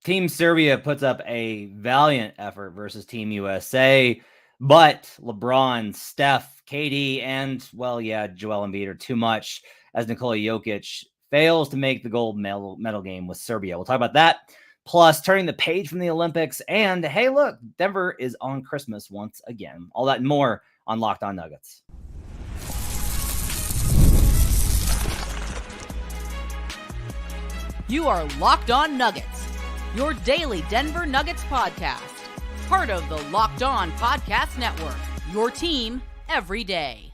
Team Serbia puts up a valiant effort versus Team USA, but LeBron, Steph, KD, and, well, yeah, Joel Embiid are too much as Nikola Jokic fails to make the gold medal game with Serbia. We'll talk about that, plus turning the page from the Olympics, and, hey, look, Denver is on Christmas once again. All that and more on Locked On Nuggets. You are Locked On Nuggets, your daily Denver Nuggets podcast. Part of the Locked On Podcast Network, your team every day.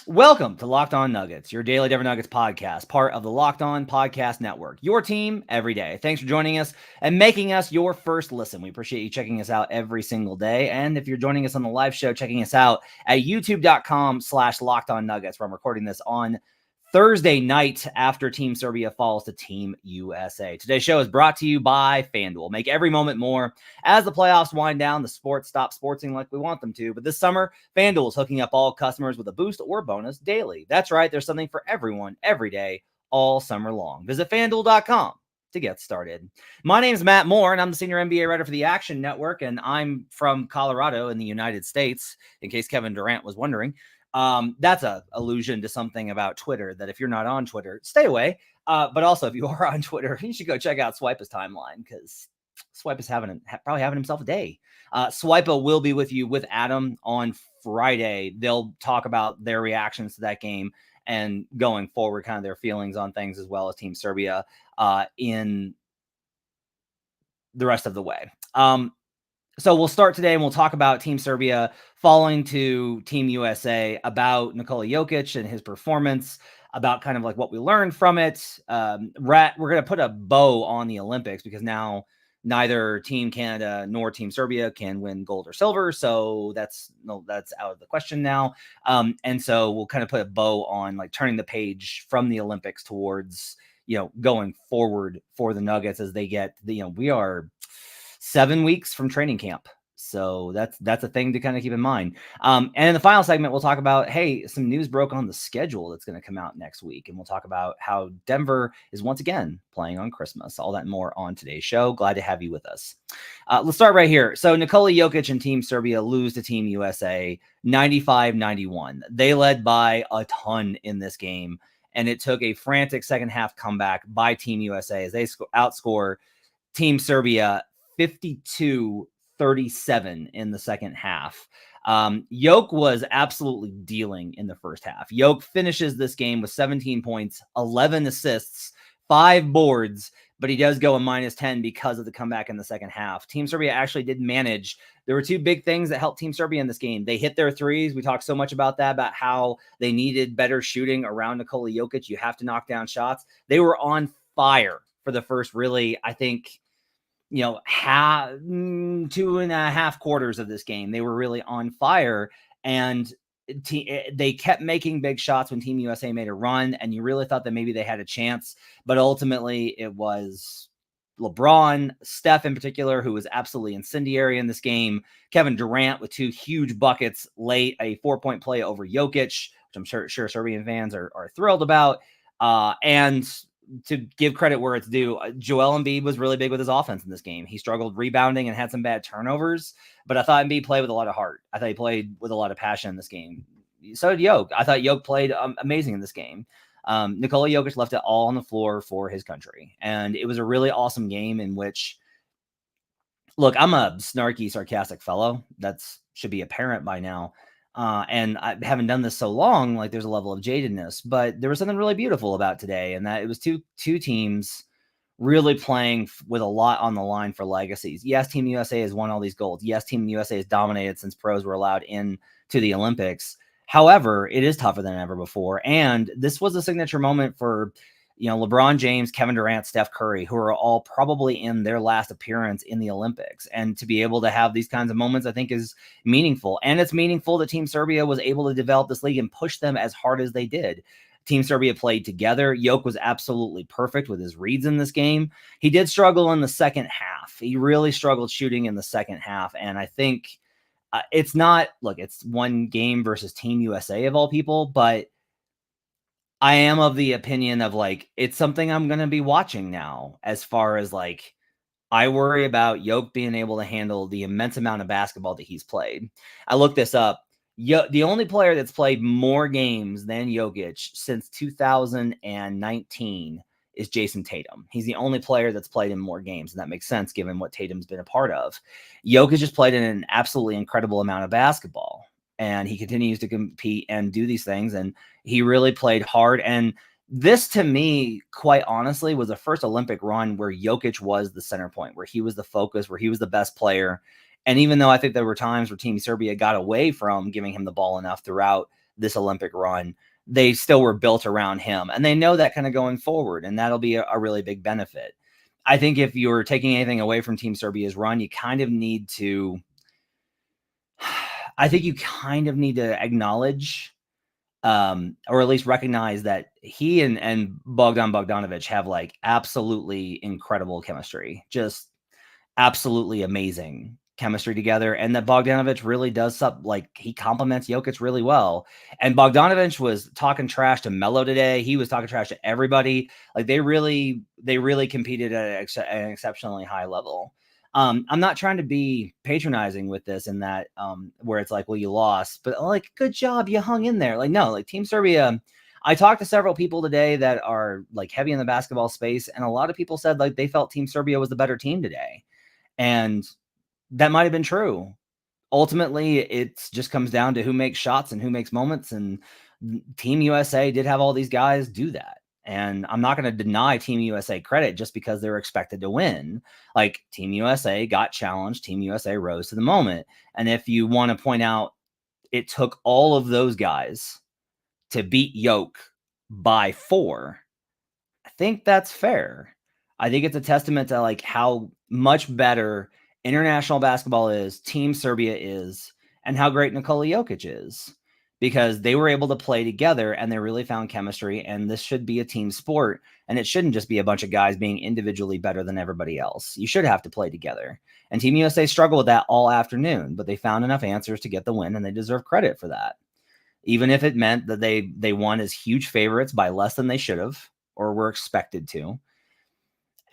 Welcome to Locked On Nuggets, your daily Denver Nuggets podcast, part of the Locked On Podcast Network, your team every day. Thanks for joining us and making us your first listen. We appreciate you checking us out every single day. And if you're joining us on the live show, checking us out at youtube.com/Locked On Nuggets, where I'm recording this on Thursday night after Team Serbia falls to Team USA. Today's show is brought to you by FanDuel. Make every moment more. As the playoffs wind down, the sports stop sportsing like we want them to. But this summer, FanDuel is hooking up all customers with a boost or bonus daily. That's right. There's something for everyone every day, all summer long. Visit FanDuel.com to get started. My name is Matt Moore, and I'm the senior NBA writer for the Action Network, and I'm from Colorado in the United States, in case Kevin Durant was wondering. That's a allusion to something about Twitter, that if you're not on Twitter, stay away. But also, if you are on Twitter, you should go check out Swipa's timeline, because Swipe is probably having himself a day. Swipa will be with you with Adam on Friday. They'll talk about their reactions to that game and going forward, kind of their feelings on things, as well as Team Serbia in the rest of the way. So we'll start today and we'll talk about Team Serbia falling to Team USA, about Nikola Jokic and his performance, about kind of like what we learned from it. We're going to put a bow on the Olympics because now neither Team Canada nor Team Serbia can win gold or silver. So that's out of the question now. And so we'll kind of put a bow on like turning the page from the Olympics towards, going forward for the Nuggets as they get we are 7 weeks from training camp. So that's a thing to kind of keep in mind. And in the final segment, we'll talk about, hey, some news broke on the schedule that's going to come out next week. And we'll talk about how Denver is once again playing on Christmas. All that and more on today's show. Glad to have you with us. Let's start right here. So Nikola Jokic and Team Serbia lose to Team USA 95-91. They led by a ton in this game. And it took a frantic second half comeback by Team USA as they outscore Team Serbia 52-37 in the second half. Jokic was absolutely dealing in the first half. Jokic finishes this game with 17 points, 11 assists, 5 boards, but he does go a -10 because of the comeback in the second half. Team Serbia actually did manage. There were 2 big things that helped Team Serbia in this game. They hit their threes. We talked so much about that, about how they needed better shooting around Nikola Jokic. You have to knock down shots. They were on fire for the first, really, I think, 2.5 quarters of this game. They were really on fire, and they kept making big shots when Team USA made a run, and you really thought that maybe they had a chance, but ultimately it was LeBron, Steph in particular, who was absolutely incendiary in this game. Kevin Durant with 2 huge buckets late, a 4-point play over Jokic, which I'm sure Serbian fans are thrilled about. And to give credit where it's due, Joel Embiid was really big with his offense in this game. He struggled rebounding and had some bad turnovers, but I thought Embiid played with a lot of heart. I thought he played with a lot of passion in this game. So did Jokic. I thought Jokic played amazing in this game. Nikola Jokic left it all on the floor for his country, and it was a really awesome game in which, look, I'm a snarky, sarcastic fellow. That should be apparent by now. And I haven't done this so long, like there's a level of jadedness, but there was something really beautiful about today. And that it was two teams really playing with a lot on the line for legacies. Yes, Team USA has won all these golds. Yes, Team USA has dominated since pros were allowed in to the Olympics. However, it is tougher than ever before. And this was a signature moment for, LeBron James, Kevin Durant, Steph Curry, who are all probably in their last appearance in the Olympics. And to be able to have these kinds of moments, I think, is meaningful. And it's meaningful that Team Serbia was able to develop this league and push them as hard as they did. Team Serbia played together. Jokic was absolutely perfect with his reads in this game. He did struggle in the second half. He really struggled shooting in the second half. And I think it's one game versus Team USA of all people, but I am of the opinion of, like, it's something I'm gonna be watching now as far as, like, I worry about Yoke being able to handle the immense amount of basketball that he's played. I looked this up. The only player that's played more games than Jokic since 2019 is Jason Tatum. He's the only player that's played in more games, and that makes sense given what Tatum's been a part of. Jokic just played in an absolutely incredible amount of basketball, and he continues to compete and do these things, and he really played hard. And this, to me, quite honestly, was the first Olympic run where Jokic was the center point, where he was the focus, where he was the best player. And even though I think there were times where Team Serbia got away from giving him the ball enough throughout this Olympic run, they still were built around him. And they know that kind of going forward, and that'll be a really big benefit. I think if you're taking anything away from Team Serbia's run, you kind of need to, I think you kind of need to acknowledge or at least recognize that he and Bogdan Bogdanovic have like absolutely incredible chemistry, just absolutely amazing chemistry together, and that Bogdanovic really does like he complements Jokic really well. And Bogdanovic was talking trash to Melo today. He was talking trash to everybody. Like they really competed at an exceptionally high level. I'm not trying to be patronizing with this and that where it's like, well, you lost, but like, good job, you hung in there. Like, no, like Team Serbia. I talked to several people today that are like heavy in the basketball space, and a lot of people said like they felt Team Serbia was the better team today. And that might have been true. Ultimately, it just comes down to who makes shots and who makes moments. And Team USA did have all these guys do that. And I'm not going to deny Team USA credit just because they're expected to win. Like Team USA got challenged, Team USA rose to the moment. And if you want to point out, it took all of those guys to beat Yoke by 4. I think that's fair. I think it's a testament to like how much better international basketball is, Team Serbia is, and how great Nikola Jokic is, because they were able to play together and they really found chemistry. And this should be a team sport, and it shouldn't just be a bunch of guys being individually better than everybody else. You should have to play together. And Team USA struggled with that all afternoon, but they found enough answers to get the win, and they deserve credit for that. Even if it meant that they won as huge favorites by less than they should have or were expected to.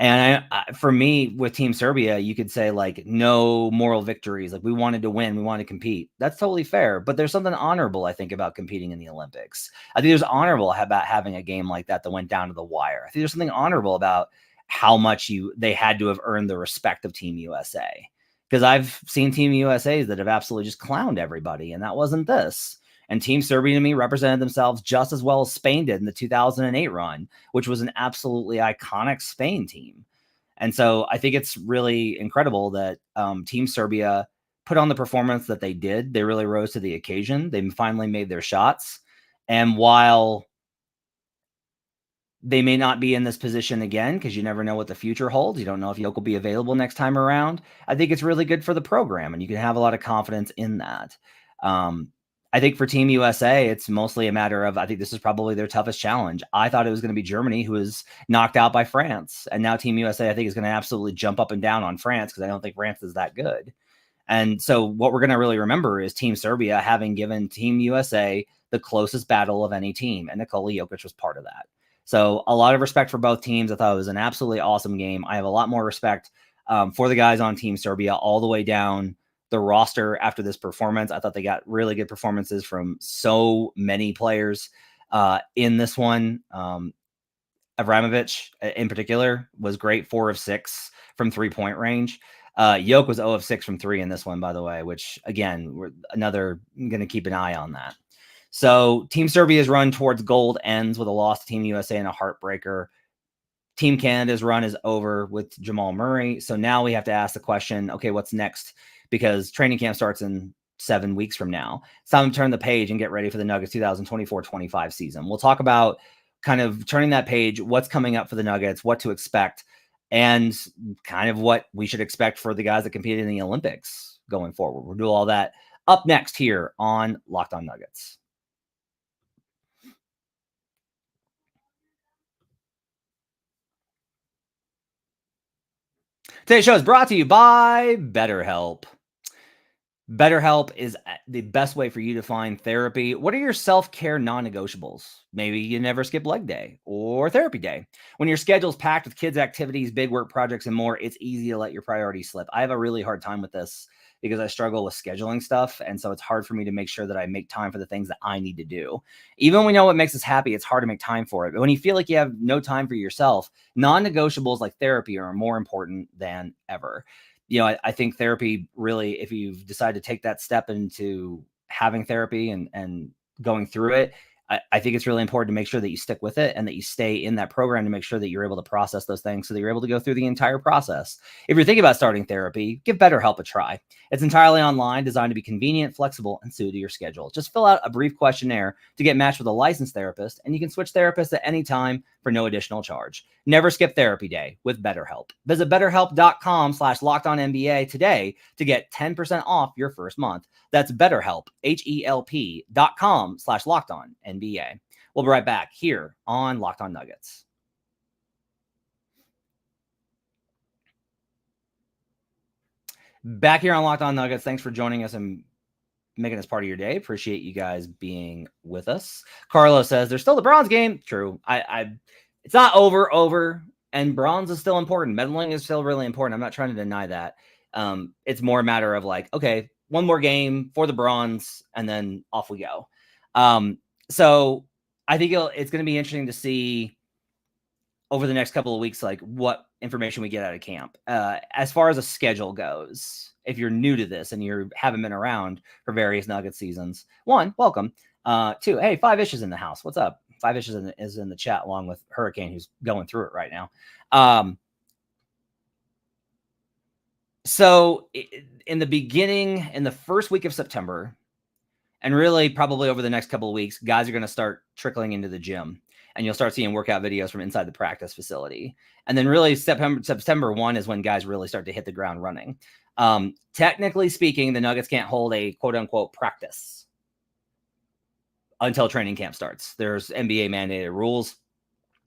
And for me, with Team Serbia, you could say like no moral victories. Like we wanted to win, we wanted to compete. That's totally fair. But there's something honorable, I think, about competing in the Olympics. I think there's honorable about having a game like that went down to the wire. I think there's something honorable about how much they had to have earned the respect of Team USA. Because I've seen Team USAs that have absolutely just clowned everybody, and that wasn't this. And Team Serbia, to me, represented themselves just as well as Spain did in the 2008 run, which was an absolutely iconic Spain team. And so I think it's really incredible that Team Serbia put on the performance that they did. They really rose to the occasion. They finally made their shots. And while they may not be in this position again, because you never know what the future holds, you don't know if Yoke will be available next time around, I think it's really good for the program, and you can have a lot of confidence in that. I think for Team USA, it's mostly a matter of, I think this is probably their toughest challenge. I thought it was going to be Germany, who was knocked out by France. And now Team USA, I think, is going to absolutely jump up and down on France, because I don't think France is that good. And so what we're going to really remember is Team Serbia having given Team USA the closest battle of any team. And Nikola Jokic was part of that. So a lot of respect for both teams. I thought it was an absolutely awesome game. I have a lot more respect for the guys on Team Serbia all the way down the roster after this performance. I thought they got really good performances from so many players in this one. Avramovic in particular was great, 4 of 6 from 3-point range. Yoke was 0 of 6 from 3 in this one, by the way, which again, we're going to keep an eye on that. So Team Serbia's run towards gold ends with a loss to Team USA and a heartbreaker. Team Canada's run is over with Jamal Murray. So now we have to ask the question, okay, what's next? Because training camp starts in 7 weeks from now. It's time to turn the page and get ready for the Nuggets 2024-25 season. We'll talk about kind of turning that page, what's coming up for the Nuggets, what to expect, and kind of what we should expect for the guys that competed in the Olympics going forward. We'll do all that up next here on Locked On Nuggets. Today's show is brought to you by BetterHelp. BetterHelp is the best way for you to find therapy. What are your self-care non-negotiables? Maybe you never skip leg day or therapy day. When your schedule's packed with kids' activities, big work projects, and more, it's easy to let your priorities slip. I have a really hard time with this because I struggle with scheduling stuff. And so it's hard for me to make sure that I make time for the things that I need to do. Even when we know what makes us happy, it's hard to make time for it. But when you feel like you have no time for yourself, non-negotiables like therapy are more important than ever. I think therapy really, if you've decided to take that step into having therapy and going through it, I think it's really important to make sure that you stick with it and that you stay in that program to make sure that you're able to process those things so that you're able to go through the entire process. If you're thinking about starting therapy, give BetterHelp a try. It's entirely online, designed to be convenient, flexible, and suited to your schedule. Just fill out a brief questionnaire to get matched with a licensed therapist, and you can switch therapists at any time for no additional charge. Never skip therapy day with BetterHelp. Visit BetterHelp.com/LockedOnNBA today to get 10% off your first month. That's BetterHelp, HELP.com/LockedOnNBA. We'll be right back here on Locked On Nuggets. Back here on Locked On Nuggets. Thanks for joining us and making us part of your day. Appreciate you guys being with us. Carlos says there's still the bronze game. True. It's not over, and bronze is still important. Medaling is still really important. I'm not trying to deny that. It's more a matter of like, okay, one more game for the bronze, and then off we go. So I think it's going to be interesting to see over the next couple of weeks, like what information we get out of camp. As far as a schedule goes, if you're new to this and you haven't been around for various Nuggets seasons, one, welcome. Two, hey, 5-ish is in the house. What's up? 5-ish is in the chat along with Hurricane, who's going through it right now. So in the beginning, in the first week of September, and really probably over the next couple of weeks, guys are going to start trickling into the gym, and you'll start seeing workout videos from inside the practice facility. And then really September 1 is when guys really start to hit the ground running. Technically speaking, the Nuggets can't hold a quote unquote practice until training camp starts. There's NBA mandated rules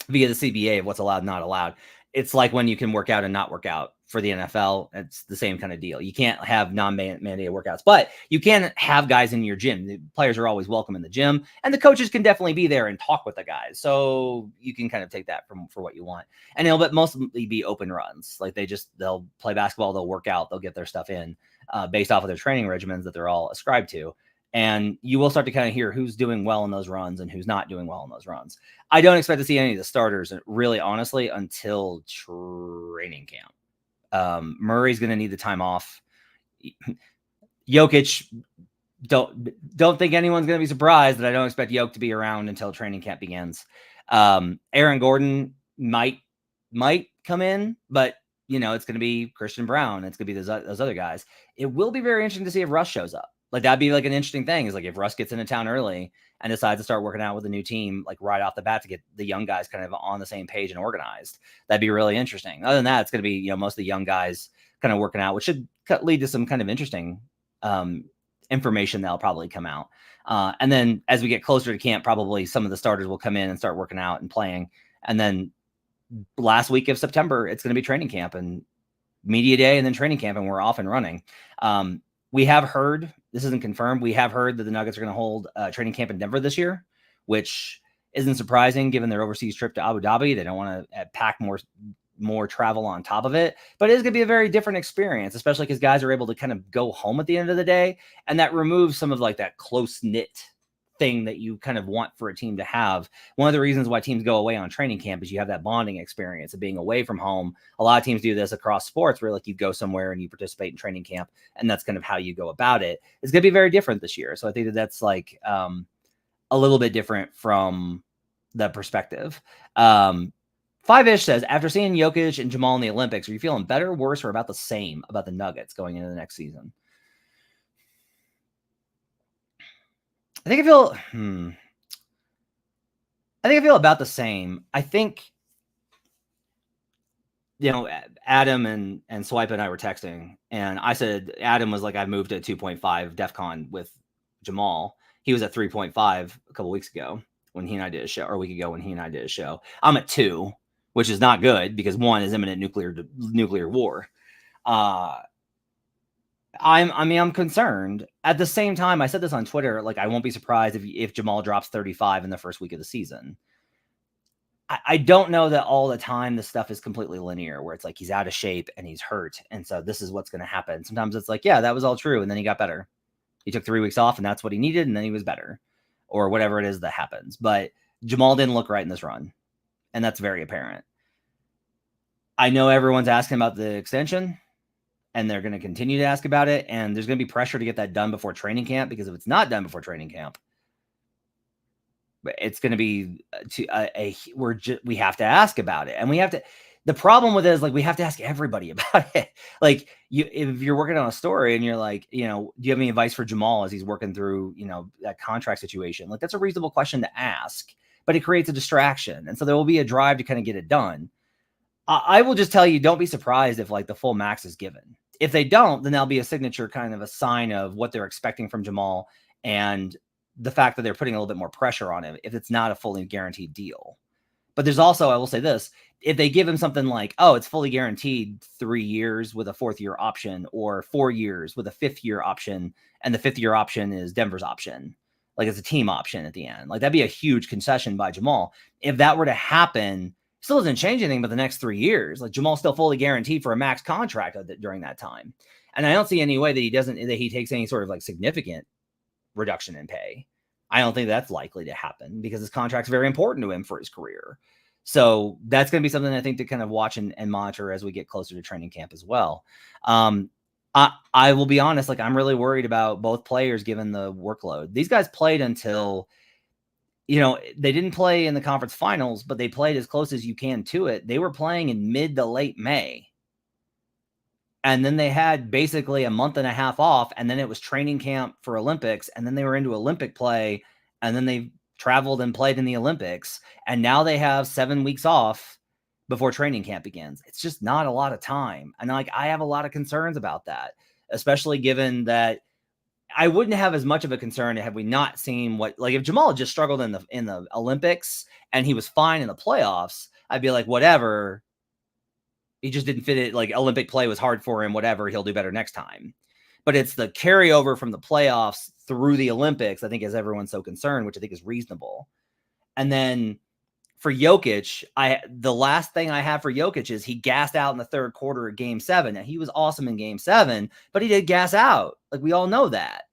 via the CBA of what's allowed, not allowed. It's like when you can work out and not work out for the NFL. It's the same kind of deal. You can't have non-mandated workouts, but you can have guys in your gym. The players are always welcome in the gym, and the coaches can definitely be there and talk with the guys. So you can kind of take that for what you want. And it'll mostly be open runs. Like they'll play basketball, they'll work out, they'll get their stuff in based off of their training regimens that they're all ascribed to. And you will start to kind of hear who's doing well in those runs and who's not doing well in those runs. I don't expect to see any of the starters, really, honestly, until training camp. Murray's going to need the time off. Jokic, don't think anyone's going to be surprised that I don't expect Jokic to be around until training camp begins. Aaron Gordon might come in, but it's going to be Christian Brown. It's going to be those other guys. It will be very interesting to see if Russ shows up. Like that'd be like an interesting thing is like if Russ gets into town early and decides to start working out with a new team, like right off the bat to get the young guys kind of on the same page and organized. That'd be really interesting. Other than that, it's going to be, most of the young guys kind of working out, which should lead to some kind of interesting information that'll probably come out. And then as we get closer to camp, probably some of the starters will come in and start working out and playing. And then last week of September, it's going to be training camp and media day and then training camp, and we're off and running. We have heard, this isn't confirmed, we have heard that the Nuggets are going to hold training camp in Denver this year, which isn't surprising given their overseas trip to Abu Dhabi. They don't want to pack more travel on top of it, but it is going to be a very different experience, especially because guys are able to kind of go home at the end of the day. And that removes some of like that close knit thing that you kind of want for a team to have. One of the reasons why teams go away on training camp is you have that bonding experience of being away from home. A lot of teams do this across sports where like you go somewhere and you participate in training camp, and that's kind of how you go about it. It's going to be very different this year. So I think that's like a little bit different from the perspective. 5-ish says, after seeing Jokic and Jamal in the Olympics, are you feeling better, worse, or about the same about the Nuggets going into the next season? I think I feel about the same. I think, Adam and Swipe and I were texting, and I said, Adam was like, I moved to 2.5 DEFCON with Jamal. He was at 3.5 a couple weeks ago when he and I did a show, or a week ago when he and I did a show. I'm at 2, which is not good because 1 is imminent nuclear war. I'm concerned. At the same time, I said this on Twitter, like, I won't be surprised if Jamal drops 35 in the first week of the season. I don't know that all the time this stuff is completely linear, where it's like he's out of shape and he's hurt, and so this is what's going to happen. Sometimes it's like, yeah, that was all true, and then he got better. He took 3 weeks off, and that's what he needed, and then he was better, or whatever it is that happens. But Jamal didn't look right in this run, and that's very apparent. I know everyone's asking about the extension, and they're going to continue to ask about it, and there's going to be pressure to get that done before training camp, because if it's not done before training camp, it's going to be we have to ask about it, and we have to. The problem with it is, like, we have to ask everybody about it. Like, if you're working on a story and you're like, do you have any advice for Jamal as he's working through, that contract situation? Like, that's a reasonable question to ask, but it creates a distraction, and so there will be a drive to kind of get it done. I will just tell you, don't be surprised if, like, the full max is given. If they don't, then that'll be a signature, kind of a sign of what they're expecting from Jamal, and the fact that they're putting a little bit more pressure on him if it's not a fully guaranteed deal. But there's also, I will say this, if they give him something like, oh, it's fully guaranteed 3 years with a 4th-year option, or 4 years with a 5th-year option, and the 5th-year option is Denver's option, like it's a team option at the end, like that'd be a huge concession by Jamal. If that were to happen, still doesn't change anything but the next 3 years. Like, Jamal's still fully guaranteed for a max contract during that time. And I don't see any way that he takes any sort of, like, significant reduction in pay. I don't think that's likely to happen, because his contract's very important to him for his career. So that's going to be something I think to kind of watch and monitor as we get closer to training camp as well. I will be honest, like, I'm really worried about both players given the workload. These guys played until, they didn't play in the conference finals, but they played as close as you can to it. They were playing in mid to late May. And then they had basically a month and a half off, and then it was training camp for Olympics, and then they were into Olympic play, and then they traveled and played in the Olympics, and now they have 7 weeks off before training camp begins. It's just not a lot of time. And, like, I have a lot of concerns about that, especially given that I wouldn't have as much of a concern had we not seen if Jamal had just struggled in the Olympics and he was fine in the playoffs, I'd be like, whatever. He just didn't fit it. Like, Olympic play was hard for him, whatever, he'll do better next time. But it's the carryover from the playoffs through the Olympics, I think, is everyone's so concerned, which I think is reasonable. And then for Jokic, the last thing I have for Jokic is he gassed out in the third quarter of Game 7. Now, he was awesome in Game 7, but he did gas out. Like, we all know that.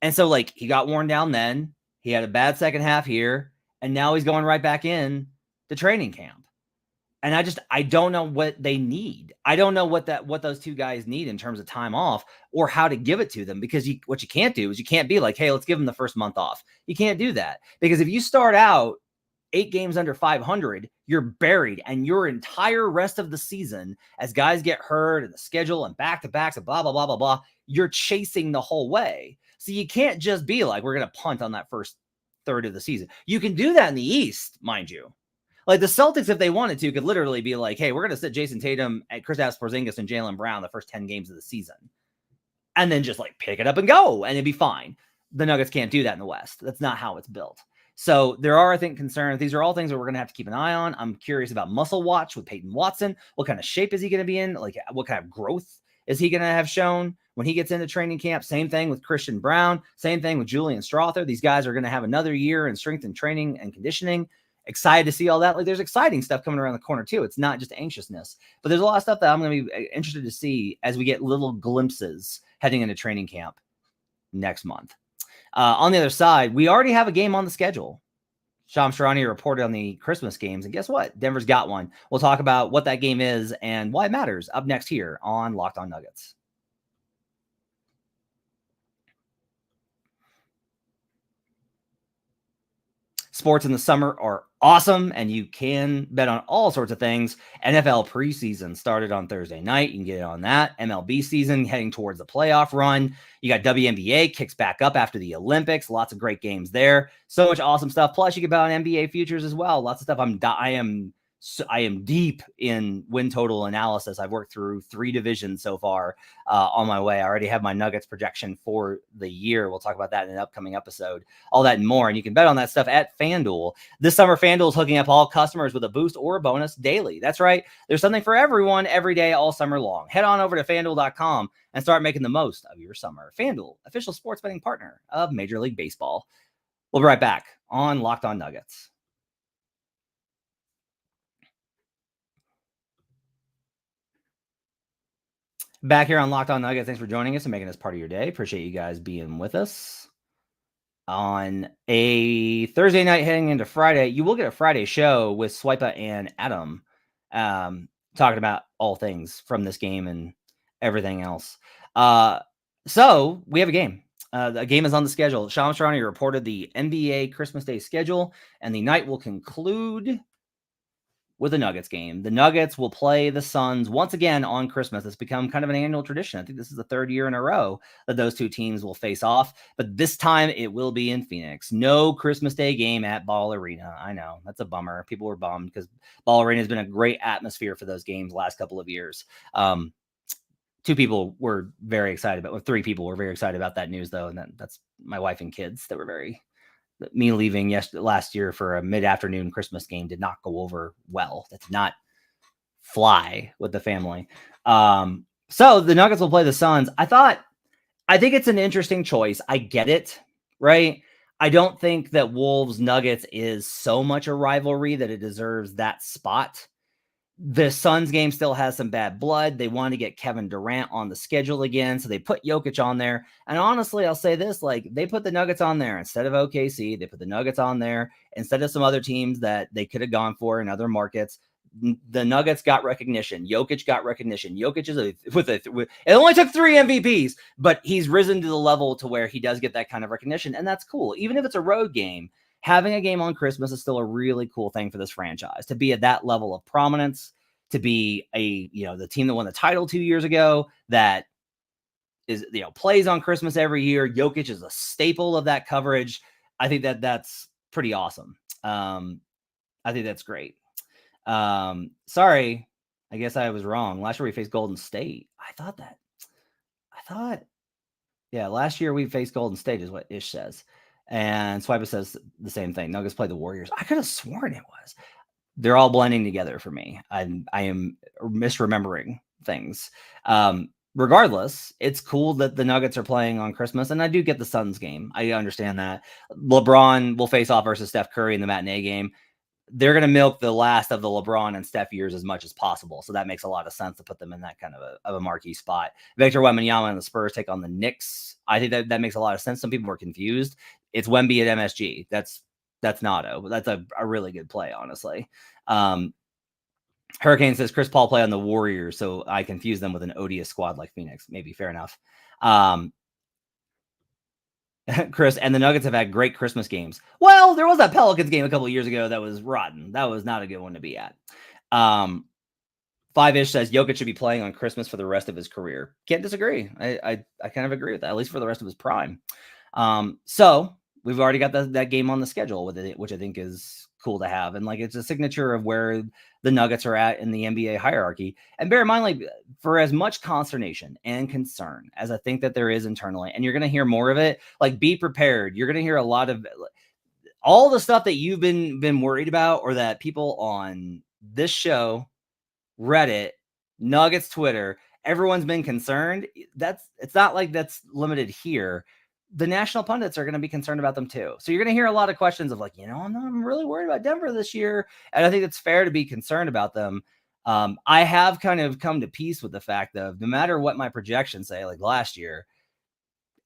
And so, like, he got worn down then. He had a bad second half here, and now he's going right back in to training camp. And I don't know what they need. I don't know what those two guys need in terms of time off, or how to give it to them, because what you can't do is you can't be like, hey, let's give them the first month off. You can't do that, because if you start out 8 games under 500, you're buried, and your entire rest of the season, as guys get hurt and the schedule and back-to-backs and blah, blah, blah, blah, blah, you're chasing the whole way. So you can't just be like, we're going to punt on that first third of the season. You can do that in the East, mind you. Like, the Celtics, if they wanted to, could literally be like, hey, we're going to sit Jason Tatum, Kristaps Porzingis, and Jaylen Brown the first 10 games of the season, and then just, like, pick it up and go, and it'd be fine. The Nuggets can't do that in the West. That's not how it's built. So there are, I think, concerns. These are all things that we're going to have to keep an eye on. I'm curious about muscle watch with Peyton Watson. What kind of shape is he going to be in? Like, what kind of growth is he going to have shown when he gets into training camp? Same thing with Christian Brown. Same thing with Julian Strother. These guys are going to have another year in strength and training and conditioning. Excited to see all that. Like, there's exciting stuff coming around the corner too. It's not just anxiousness, but there's a lot of stuff that I'm going to be interested to see as we get little glimpses heading into training camp next month. On the other side, we already have a game on the schedule. Shams Charania reported on the Christmas games, and guess what? Denver's got one. We'll talk about what that game is and why it matters up next here on Locked On Nuggets. Sports in the summer are awesome, and you can bet on all sorts of things. NFL preseason started on Thursday night. You can get it on that. MLB season heading towards the playoff run. You got WNBA kicks back up after the Olympics. Lots of great games there. So much awesome stuff. Plus, you can bet on NBA futures as well. Lots of stuff. I am I am deep in win total analysis. I've worked through 3 divisions so far on my way. I already have my Nuggets projection for the year. We'll talk about that in an upcoming episode. All that and more. And you can bet on that stuff at FanDuel. This summer, FanDuel is hooking up all customers with a boost or a bonus daily. That's right. There's something for everyone every day, all summer long. Head on over to FanDuel.com and start making the most of your summer. FanDuel, official sports betting partner of Major League Baseball. We'll be right back on Locked On Nuggets. Back here on Locked On Nuggets. Thanks for joining us and making us part of your day. Appreciate you guys being with us. On a Thursday night heading into Friday, you will get a Friday show with Swipa and Adam talking about all things from this game and everything else. So we have a game. The game is on the schedule. Shams Charania reported the NBA Christmas Day schedule, and the night will conclude with the Nuggets game. The Nuggets will play the Suns once again on Christmas. It's become kind of an annual tradition. I think this is the 3rd year in a row that those 2 teams will face off, but this time it will be in Phoenix. No Christmas Day game at Ball Arena. I know, that's a bummer. People were bummed because Ball Arena has been a great atmosphere for those games the last couple of years. 2 people were very excited about, 3 people were very excited about that news though, and that's my wife and kids that were very. Me leaving last year for a mid-afternoon Christmas game did not go over well. That did not fly with the family. So the Nuggets will play the Suns. I think it's an interesting choice. I get it, right? I don't think that Wolves Nuggets is so much a rivalry that it deserves that spot. The Suns game still has some bad blood. They want to get Kevin Durant on the schedule again, so they put Jokic on there. And honestly, I'll say this, like they put the Nuggets on there instead of OKC. They put the Nuggets on there instead of some other teams that they could have gone for in other markets. The Nuggets got recognition. Jokic got recognition. Jokic is it only took 3 MVPs, but he's risen to the level to where he does get that kind of recognition, and that's cool. Even if it's a road game, having a game on Christmas is still a really cool thing for this franchise to be at that level of prominence, to be the team that won the title 2 years ago that is, plays on Christmas every year. Jokic is a staple of that coverage. I think that pretty awesome. I think that's great. Sorry, I guess I was wrong. Last year we faced Golden State. Yeah, last year we faced Golden State is what Ish says. And Swiper says the same thing. Nuggets play the Warriors. I could have sworn it was. They're all blending together for me. I am misremembering things. Regardless, it's cool that the Nuggets are playing on Christmas, and I do get the Suns game. I understand that. LeBron will face off versus Steph Curry in the matinee game. They're going to milk the last of the LeBron and Steph years as much as possible. So that makes a lot of sense to put them in that kind of a marquee spot. Victor Wembanyama and the Spurs take on the Knicks. I think that makes a lot of sense. Some people were confused. It's Wemby at MSG. That's Nato. That's a really good play, honestly. Hurricane says Chris Paul play on the Warriors, so I confuse them with an odious squad like Phoenix. Maybe, fair enough. Chris, and the Nuggets have had great Christmas games. Well, there was that Pelicans game a couple of years ago that was rotten. That was not a good one to be at. 5-ish says Jokic should be playing on Christmas for the rest of his career. Can't disagree. I kind of agree with that, at least for the rest of his prime. So we've already got that game on the schedule with it, which I think is cool to have. And like, it's a signature of where the Nuggets are at in the NBA hierarchy. And bear in mind, like, for as much consternation and concern as I think that there is internally, and you're going to hear more of it, like, be prepared. You're going to hear a lot of all the stuff that you've been worried about, or that people on this show, Reddit, Nuggets, Twitter, everyone's been concerned. It's not like that's limited here. The national pundits are going to be concerned about them too. So you're going to hear a lot of questions of like, I'm really worried about Denver this year. And I think it's fair to be concerned about them. I have kind of come to peace with the fact of no matter what my projections say, like last year,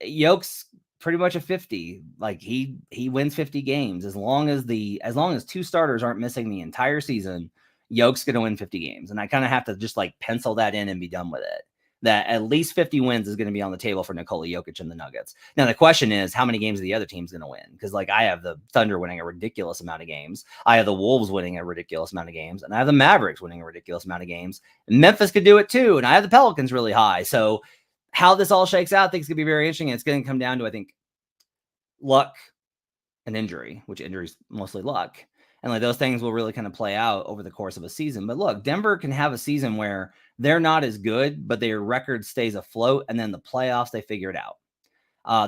Yoke's pretty much a 50. Like he wins 50 games as long as 2 starters aren't missing the entire season. Yoke's going to win 50 games. And I kind of have to just like pencil that in and be done with it. That at least 50 wins is going to be on the table for Nikola Jokic and the Nuggets. Now, the question is, how many games are the other teams going to win? Because, like, I have the Thunder winning a ridiculous amount of games. I have the Wolves winning a ridiculous amount of games. And I have the Mavericks winning a ridiculous amount of games. And Memphis could do it, too. And I have the Pelicans really high. So how this all shakes out, I think it's going to be very interesting. And it's going to come down to, I think, luck and injury, which injury is mostly luck. And like those things will really kind of play out over the course of a season. But look, Denver can have a season where they're not as good, but their record stays afloat. And then the playoffs, they figure it out.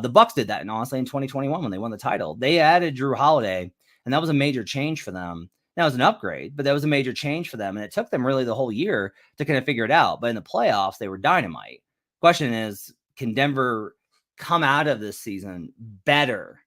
The Bucks did that, and honestly, in 2021 when they won the title, they added Drew Holiday, and that was a major change for them. That was an upgrade, but that was a major change for them, and it took them really the whole year to kind of figure it out. But in the playoffs, they were dynamite. Question is, can Denver come out of this season better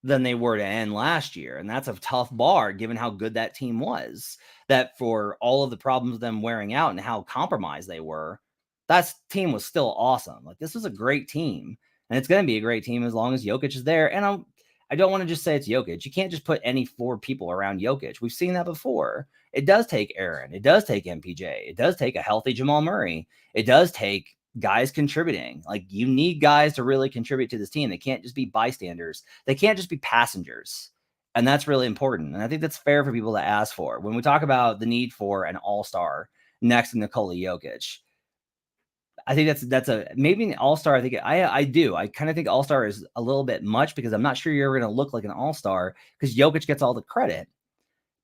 than they were to end last year? And that's a tough bar given how good that team was, that for all of the problems of them wearing out and how compromised they were, that team was still awesome. Like this was a great team, and it's going to be a great team as long as Jokic is there. And I don't want to just say it's Jokic. You can't just put any 4 people around Jokic. We've seen that before. It does take Aaron. It does take MPJ. It does take a healthy Jamal Murray. It does take guys contributing. Like you need guys to really contribute to this team. They can't just be bystanders. They can't just be passengers. And that's really important. And I think that's fair for people to ask for. When we talk about the need for an all-star next to Nikola Jokic, I think that's a maybe an all-star. I do. I kind of think all-star is a little bit much because I'm not sure you're going to look like an all-star because Jokic gets all the credit.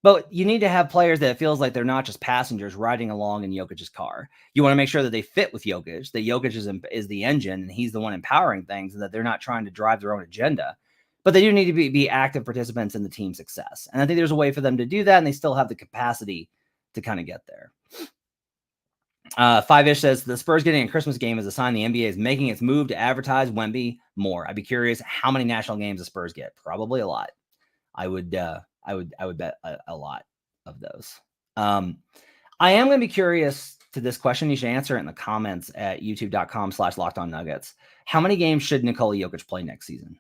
But you need to have players that it feels like they're not just passengers riding along in Jokic's car. You want to make sure that they fit with Jokic, that Jokic is the engine and he's the one empowering things, and that they're not trying to drive their own agenda. But they do need to be active participants in the team success. And I think there's a way for them to do that, and they still have the capacity to kind of get there. 5-ish says the Spurs getting a Christmas game is a sign the NBA is making its move to advertise Wemby more. I'd be curious how many national games the Spurs get. Probably a lot. I would bet a lot of those. I am going to be curious to this question. You should answer it in the comments at youtube.com/LockedOnNuggets. How many games should Nikola Jokic play next season?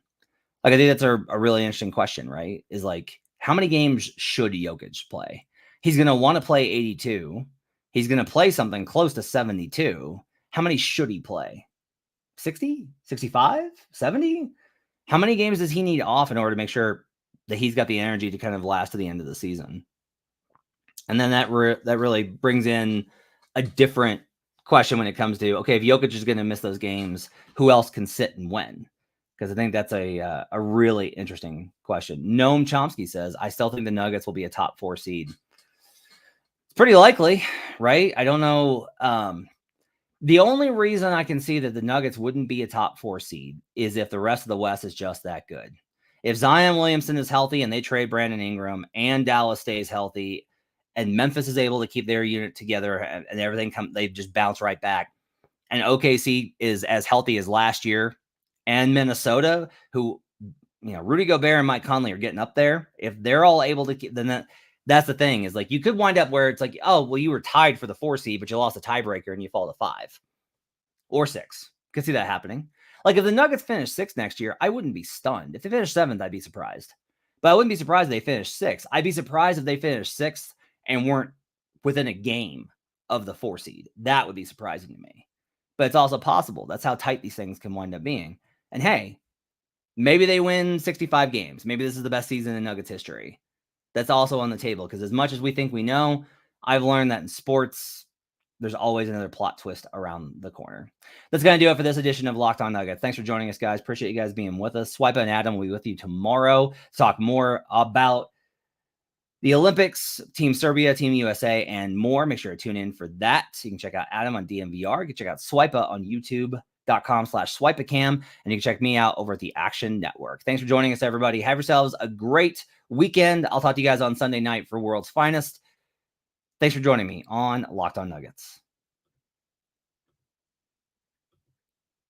Like, I think that's a really interesting question, right? Is like, how many games should Jokic play? He's going to want to play 82. He's going to play something close to 72. How many should he play? 60, 65, 70? How many games does he need off in order to make sure that he's got the energy to kind of last to the end of the season? And then that really brings in a different question when it comes to, okay, if Jokic is going to miss those games, who else can sit and when? Because I think that's a really interesting question. Noam Chomsky says, I still think the Nuggets will be a top 4 seed. It's pretty likely, right? I don't know. The only reason I can see that the Nuggets wouldn't be a top 4 seed is if the rest of the West is just that good. If Zion Williamson is healthy and they trade Brandon Ingram and Dallas stays healthy and Memphis is able to keep their unit together and everything, they just bounce right back. And OKC is as healthy as last year, and Minnesota, who, Rudy Gobert and Mike Conley are getting up there. If they're all able to keep, then that's the thing, is like, you could wind up where it's like, oh, well, you were tied for the 4 seed, but you lost a tiebreaker and you fall to 5 or 6. Could see that happening. Like, if the Nuggets finish 6th next year, I wouldn't be stunned. If they finish 7th, I'd be surprised. But I wouldn't be surprised if they finished 6th. I'd be surprised if they finished 6th and weren't within a game of the 4 seed. That would be surprising to me. But it's also possible. That's how tight these things can wind up being. And hey, maybe they win 65 games. Maybe this is the best season in Nuggets history. That's also on the table, because as much as we think we know, I've learned that in sports, there's always another plot twist around the corner. That's going to do it for this edition of Locked On Nuggets. Thanks for joining us, guys. Appreciate you guys being with us. Swipa and Adam will be with you tomorrow to talk more about the Olympics, Team Serbia, Team USA, and more. Make sure to tune in for that. You can check out Adam on DMVR. You can check out Swipa on youtube.com/SwipaCam. And you can check me out over at the Action Network. Thanks for joining us, everybody. Have yourselves a great weekend. I'll talk to you guys on Sunday night for World's Finest. Thanks for joining me on Locked On Nuggets.